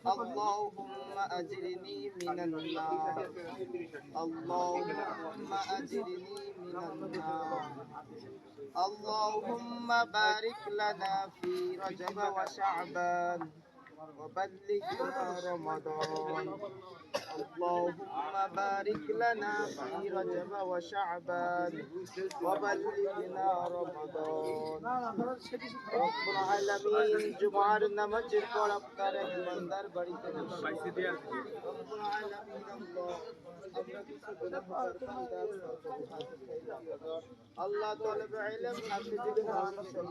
اللهم أجرني من النار اللهم أجرني من النار اللهم بارك لنا في رجب وشعبان وبلغنا رمضان اللهم بارك لنا في رجب وشعبان وبلغنا رمضان رب العالمين جمعর নামাজের পর আপনার এক বান্দার বাড়িতে রব العالمين আল্লাহ তলব ইলম হাফিজ কোরআন সহ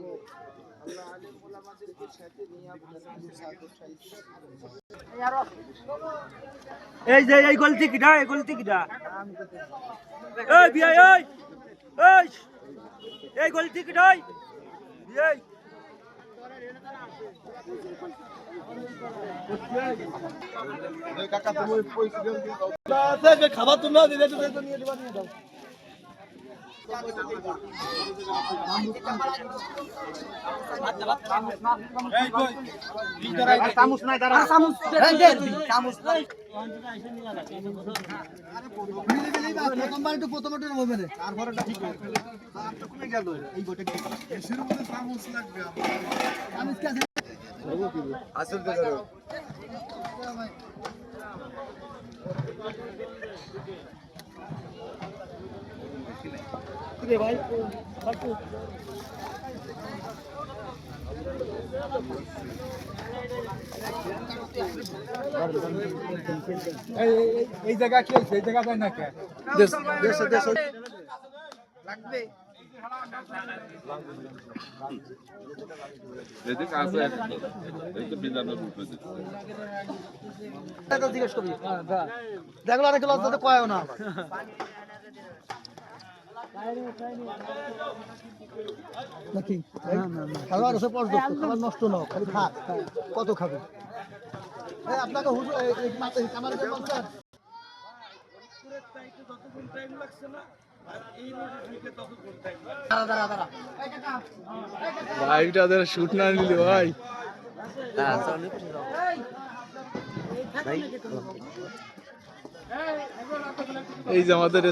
আল্লাহ আলেম উলামাদেরকে সাথে নিয়ে আপনার সাথে চাইছি এই যে এই গলতি কিডা এই বিয়া এই গলতি কিডা এই কাকা তুমি পয়সা দাও খাবার তুমি দিলে তো নিয়ে দিবা নিয়ে দাও ভাই এই জায়গা কি এই জায়গা যায় না কে দেশ লাগবে এদিক আছে এই তো বিজানোর রূপে টাকা জিজ্ঞেস করবি দেখলো অনেক লজ্জা তো কয়ও না নাকি খাবার ওসব পর্যন্ত খাবার নষ্ট না খালি খা কত খাবে আপনাকে ভাইটা শুট না নিলে ভাই এই যে আমাদের